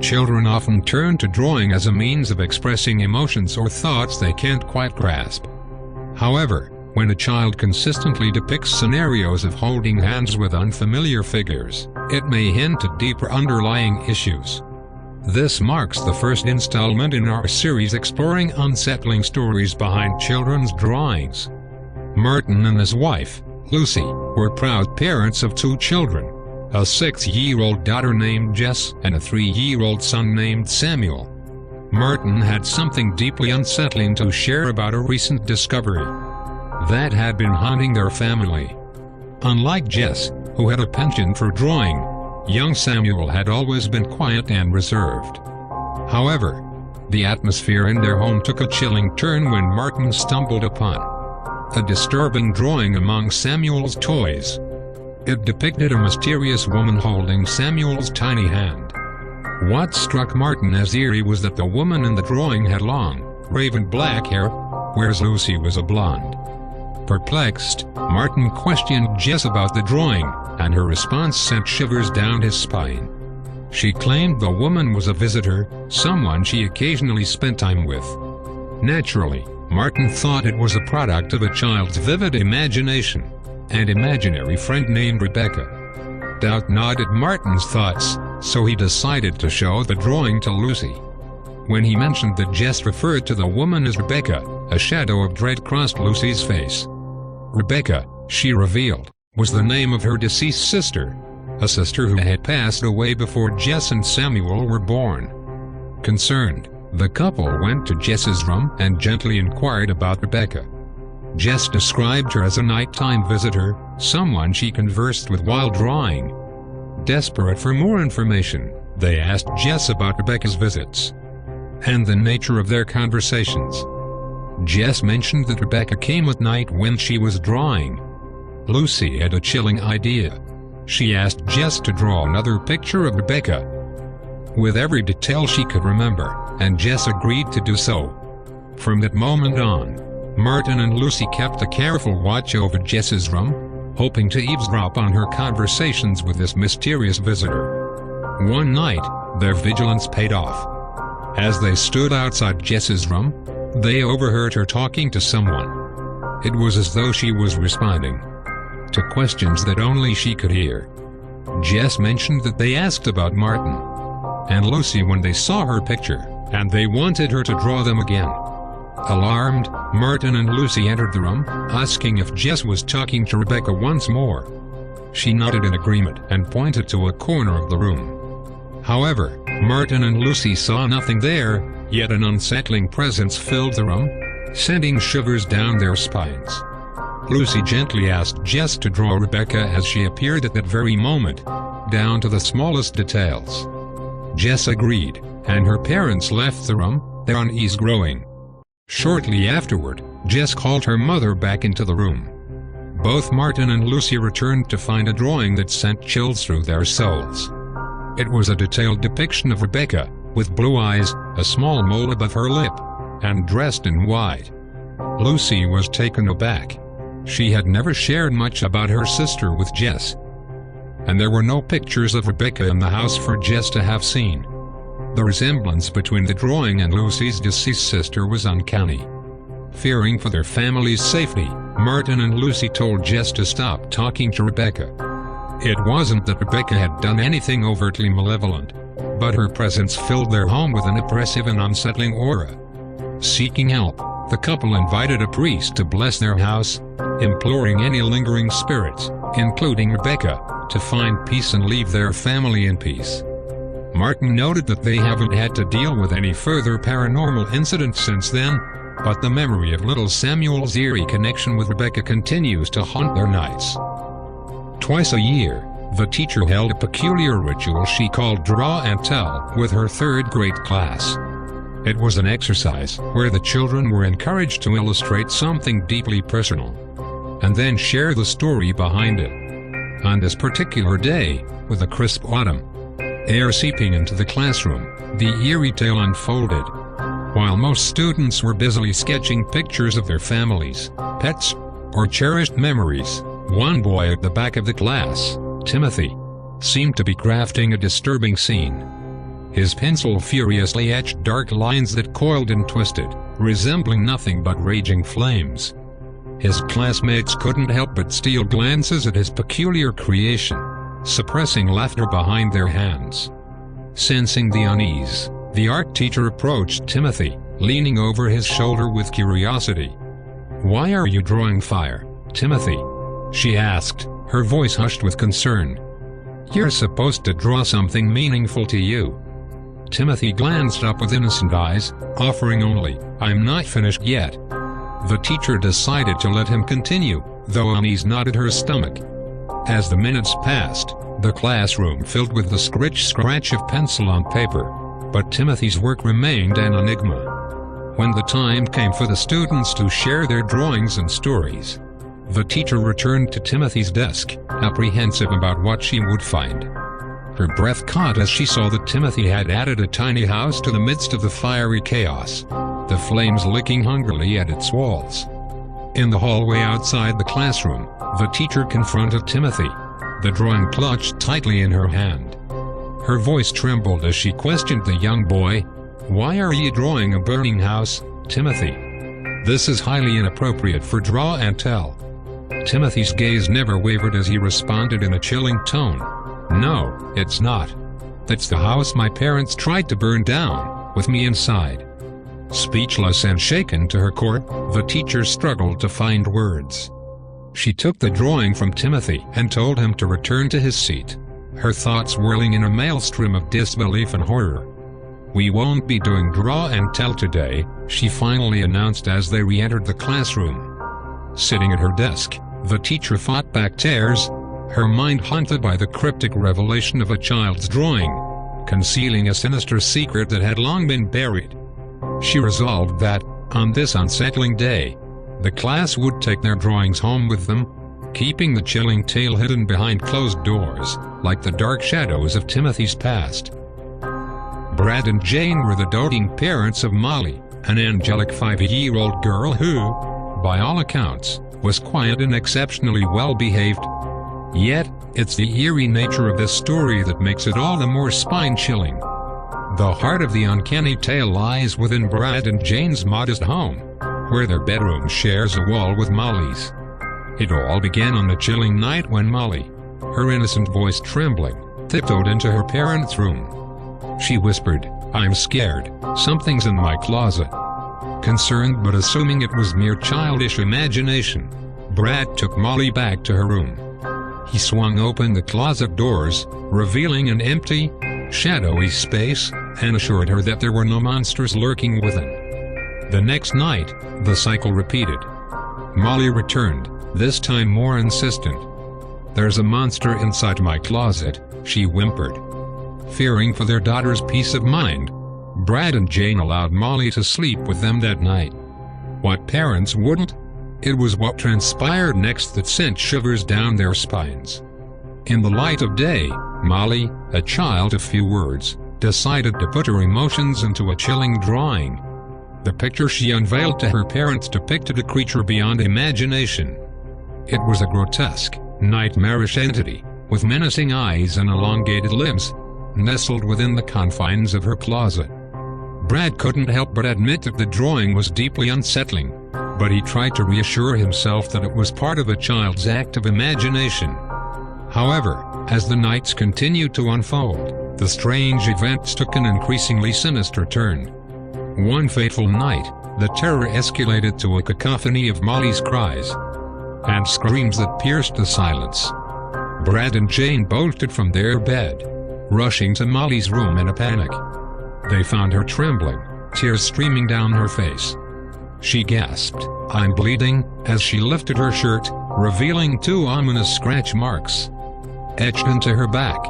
Children often turn to drawing as a means of expressing emotions or thoughts they can't quite grasp. However, when a child consistently depicts scenarios of holding hands with unfamiliar figures, it may hint at deeper underlying issues. This marks the first installment in our series exploring unsettling stories behind children's drawings. Martin and his wife, Lucy, were proud parents of 2 children, a 6-year-old daughter named Jess and a 3-year-old son named Samuel. Martin had something deeply unsettling to share about a recent discovery that had been haunting their family. Unlike Jess, who had a penchant for drawing, young Samuel had always been quiet and reserved. However, the atmosphere in their home took a chilling turn when Martin stumbled upon a disturbing drawing among Samuel's toys. It depicted a mysterious woman holding Samuel's tiny hand. What struck Martin as eerie was that the woman in the drawing had long, raven black hair, whereas Lucy was a blonde. Perplexed, Martin questioned Jess about the drawing, and her response sent shivers down his spine. She claimed the woman was a visitor, someone she occasionally spent time with. Naturally, Martin thought it was a product of a child's vivid imagination. An imaginary friend named Rebecca. Doubt nodded Martin's thoughts, so he decided to show the drawing to Lucy. When he mentioned that Jess referred to the woman as Rebecca, a shadow of dread crossed Lucy's face. Rebecca, she revealed, was the name of her deceased sister, a sister who had passed away before Jess and Samuel were born. Concerned, the couple went to Jess's room and gently inquired about Rebecca. Jess described her as a nighttime visitor, someone she conversed with while drawing. Desperate for more information, they asked Jess about Rebecca's visits and the nature of their conversations. Jess mentioned that Rebecca came at night when she was drawing. Lucy had a chilling idea. She asked Jess to draw another picture of Rebecca with every detail she could remember, and Jess agreed to do so. From that moment on, Martin and Lucy kept a careful watch over Jess's room, hoping to eavesdrop on her conversations with this mysterious visitor. One night, their vigilance paid off. As they stood outside Jess's room, they overheard her talking to someone. It was as though she was responding to questions that only she could hear. Jess mentioned that they asked about Martin and Lucy when they saw her picture, and they wanted her to draw them again. Alarmed, Martin and Lucy entered the room, asking if Jess was talking to Rebecca once more. She nodded in agreement and pointed to a corner of the room. However, Martin and Lucy saw nothing there, yet an unsettling presence filled the room, sending shivers down their spines. Lucy gently asked Jess to draw Rebecca as she appeared at that very moment, down to the smallest details. Jess agreed, and her parents left the room, their unease growing. Shortly afterward, Jess called her mother back into the room. Both Martin and Lucy returned to find a drawing that sent chills through their souls. It was a detailed depiction of Rebecca, with blue eyes, a small mole above her lip, and dressed in white. Lucy was taken aback. She had never shared much about her sister with Jess, and there were no pictures of Rebecca in the house for Jess to have seen. The resemblance between the drawing and Lucy's deceased sister was uncanny. Fearing for their family's safety, Martin and Lucy told Jess to stop talking to Rebecca. It wasn't that Rebecca had done anything overtly malevolent, but her presence filled their home with an oppressive and unsettling aura. Seeking help, the couple invited a priest to bless their house, imploring any lingering spirits, including Rebecca, to find peace and leave their family in peace. Martin noted that they haven't had to deal with any further paranormal incidents since then, but the memory of little Samuel's eerie connection with Rebecca continues to haunt their nights. Twice a year, the teacher held a peculiar ritual she called Draw and Tell with her third-grade class. It was an exercise where the children were encouraged to illustrate something deeply personal, and then share the story behind it. On this particular day, with a crisp autumn air seeping into the classroom, the eerie tale unfolded. While most students were busily sketching pictures of their families, pets, or cherished memories, one boy at the back of the class, Timothy, seemed to be crafting a disturbing scene. His pencil furiously etched dark lines that coiled and twisted, resembling nothing but raging flames. His classmates couldn't help but steal glances at his peculiar creation, suppressing laughter behind their hands. Sensing the unease, the art teacher approached Timothy, leaning over his shoulder with curiosity. "Why are you drawing fire, Timothy?" she asked, her voice hushed with concern. "You're supposed to draw something meaningful to you." Timothy glanced up with innocent eyes, offering only, "I'm not finished yet." The teacher decided to let him continue, though unease knotted her stomach. As the minutes passed, the classroom filled with the scratch of pencil on paper, but Timothy's work remained an enigma. When the time came for the students to share their drawings and stories, the teacher returned to Timothy's desk, apprehensive about what she would find. Her breath caught as she saw that Timothy had added a tiny house to the midst of the fiery chaos, the flames licking hungrily at its walls. In the hallway outside the classroom, the teacher confronted Timothy, the drawing clutched tightly in her hand. Her voice trembled as she questioned the young boy. "Why are you drawing a burning house, Timothy? This is highly inappropriate for draw and tell." Timothy's gaze never wavered as he responded in a chilling tone. "No, it's not. That's the house my parents tried to burn down, with me inside." Speechless and shaken to her core, the teacher struggled to find words. She took the drawing from Timothy and told him to return to his seat, her thoughts whirling in a maelstrom of disbelief and horror. "We won't be doing draw and tell today," she finally announced as they re-entered the classroom. Sitting at her desk, the teacher fought back tears, her mind haunted by the cryptic revelation of a child's drawing, concealing a sinister secret that had long been buried. She resolved that, on this unsettling day, the class would take their drawings home with them, keeping the chilling tale hidden behind closed doors, like the dark shadows of Timothy's past. Brad and Jane were the doting parents of Molly, an angelic 5-year-old girl who, by all accounts, was quiet and exceptionally well-behaved. Yet, it's the eerie nature of this story that makes it all the more spine-chilling. The heart of the uncanny tale lies within Brad and Jane's modest home, where their bedroom shares a wall with Molly's. It all began on a chilling night when Molly, her innocent voice trembling, tiptoed into her parents' room. She whispered, "I'm scared, something's in my closet." Concerned but assuming it was mere childish imagination, Brad took Molly back to her room. He swung open the closet doors, revealing an empty, shadowy space, and assured her that there were no monsters lurking within. The next night, the cycle repeated. Molly returned, this time more insistent. "There's a monster inside my closet," she whimpered. Fearing for their daughter's peace of mind, Brad and Jane allowed Molly to sleep with them that night. What parents wouldn't? It was what transpired next that sent shivers down their spines. In the light of day, Molly, a child of few words, decided to put her emotions into a chilling drawing. The picture she unveiled to her parents depicted a creature beyond imagination. It was a grotesque, nightmarish entity, with menacing eyes and elongated limbs, nestled within the confines of her closet. Brad couldn't help but admit that the drawing was deeply unsettling, but he tried to reassure himself that it was part of a child's active imagination. However, as the nights continued to unfold, the strange events took an increasingly sinister turn. One fateful night, the terror escalated to a cacophony of Molly's cries and screams that pierced the silence. Brad and Jane bolted from their bed, rushing to Molly's room in a panic. They found her trembling, tears streaming down her face. She gasped, "I'm bleeding," as she lifted her shirt, revealing 2 ominous scratch marks etched into her back.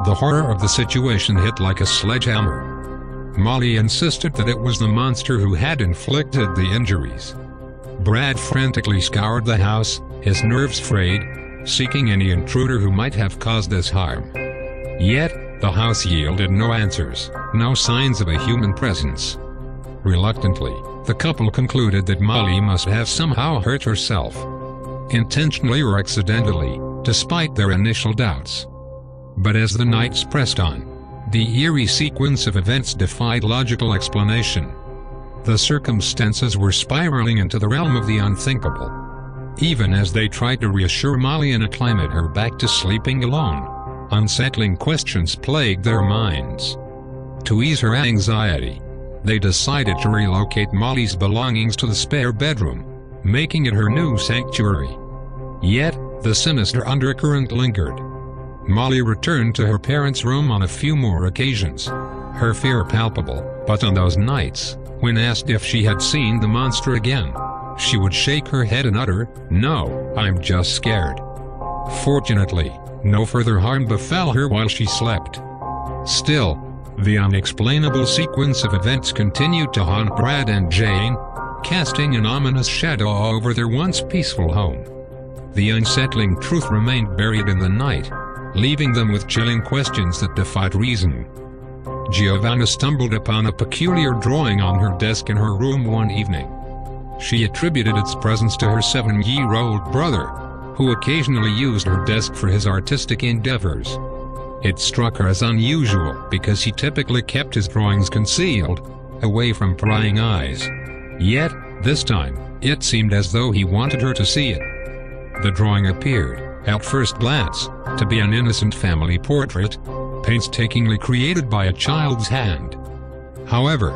The horror of the situation hit like a sledgehammer. Molly insisted that it was the monster who had inflicted the injuries. Brad frantically scoured the house, his nerves frayed, seeking any intruder who might have caused this harm. Yet, the house yielded no answers, no signs of a human presence. Reluctantly, the couple concluded that Molly must have somehow hurt herself, intentionally or accidentally, despite their initial doubts. But as the nights pressed on, The eerie sequence of events defied logical explanation. The circumstances were spiraling into the realm of the unthinkable. Even as they tried to reassure Molly and acclimate her back to sleeping alone, unsettling questions plagued their minds. To ease her anxiety, they decided to relocate Molly's belongings to the spare bedroom, making it her new sanctuary. Yet, the sinister undercurrent lingered. Molly returned to her parents' room on a few more occasions, her fear palpable, but on those nights, when asked if she had seen the monster again, she would shake her head and utter, "No, I'm just scared." Fortunately, no further harm befell her while she slept. Still, the unexplainable sequence of events continued to haunt Brad and Jane, casting an ominous shadow over their once peaceful home. The unsettling truth remained buried in the night, leaving them with chilling questions that defied reason. Giovanna stumbled upon a peculiar drawing on her desk in her room one evening. She attributed its presence to her 7-year-old brother, who occasionally used her desk for his artistic endeavors. It struck her as unusual because he typically kept his drawings concealed, away from prying eyes. Yet, this time, it seemed as though he wanted her to see it. The drawing appeared, at first glance, to be an innocent family portrait, painstakingly created by a child's hand. However,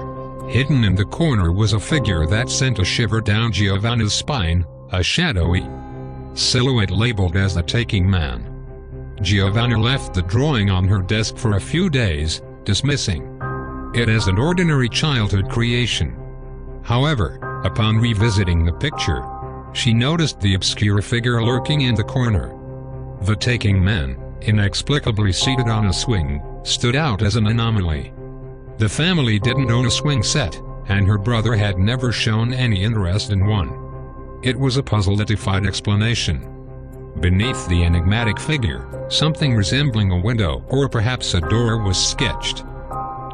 hidden in the corner was a figure that sent a shiver down Giovanna's spine, a shadowy silhouette labeled as the Taking Man. Giovanna left the drawing on her desk for a few days, dismissing it as an ordinary childhood creation. However, upon revisiting the picture, she noticed the obscure figure lurking in the corner. The Taking Man, inexplicably seated on a swing, stood out as an anomaly. The family didn't own a swing set, and her brother had never shown any interest in one. It was a puzzle that defied explanation. Beneath the enigmatic figure, something resembling a window or perhaps a door was sketched.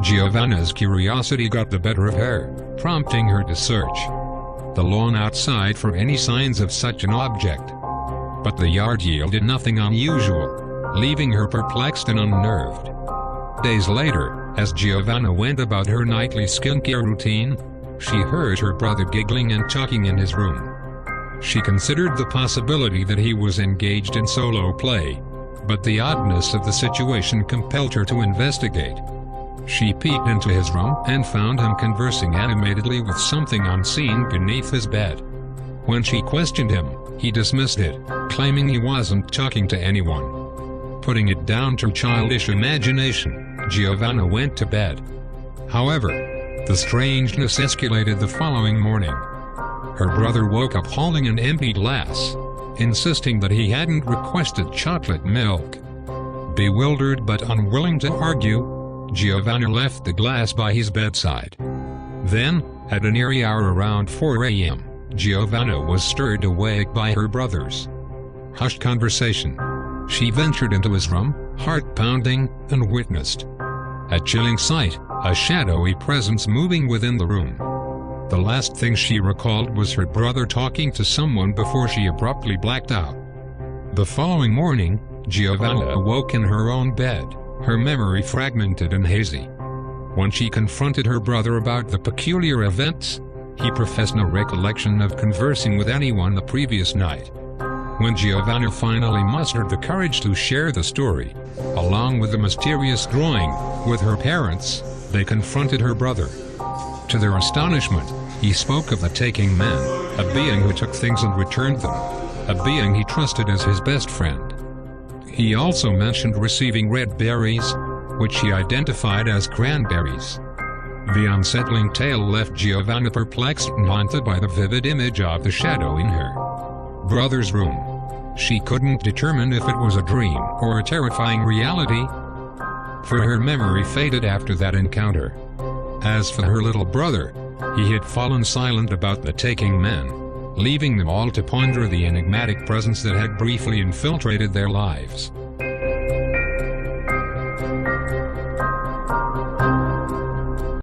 Giovanna's curiosity got the better of her, prompting her to search the lawn outside for any signs of such an object. But the yard yielded nothing unusual, leaving her perplexed and unnerved. Days later, as Giovanna went about her nightly skincare routine, she heard her brother giggling and talking in his room. She considered the possibility that he was engaged in solo play, but the oddness of the situation compelled her to investigate. She peeked into his room and found him conversing animatedly with something unseen beneath his bed. When she questioned him, he dismissed it, claiming he wasn't talking to anyone. Putting it down to childish imagination, Giovanna went to bed. However, the strangeness escalated the following morning. Her brother woke up holding an empty glass, insisting that he hadn't requested chocolate milk. Bewildered but unwilling to argue, Giovanna left the glass by his bedside. Then, at an eerie hour around 4 a.m., Giovanna was stirred awake by her brother's hushed conversation. She ventured into his room, heart pounding, and witnessed a chilling sight, a shadowy presence moving within the room. The last thing she recalled was her brother talking to someone before she abruptly blacked out. The following morning, Giovanna awoke in her own bed, her memory fragmented and hazy. When she confronted her brother about the peculiar events, he professed no recollection of conversing with anyone the previous night. When Giovanna finally mustered the courage to share the story, along with the mysterious drawing, with her parents, they confronted her brother. To their astonishment, he spoke of the Taking Man, a being who took things and returned them, a being he trusted as his best friend. He also mentioned receiving red berries, which he identified as cranberries. The unsettling tale left Giovanna perplexed and haunted by the vivid image of the shadow in her brother's room. She couldn't determine if it was a dream or a terrifying reality, for her memory faded after that encounter. As for her little brother, he had fallen silent about the Taking Man, leaving them all to ponder the enigmatic presence that had briefly infiltrated their lives.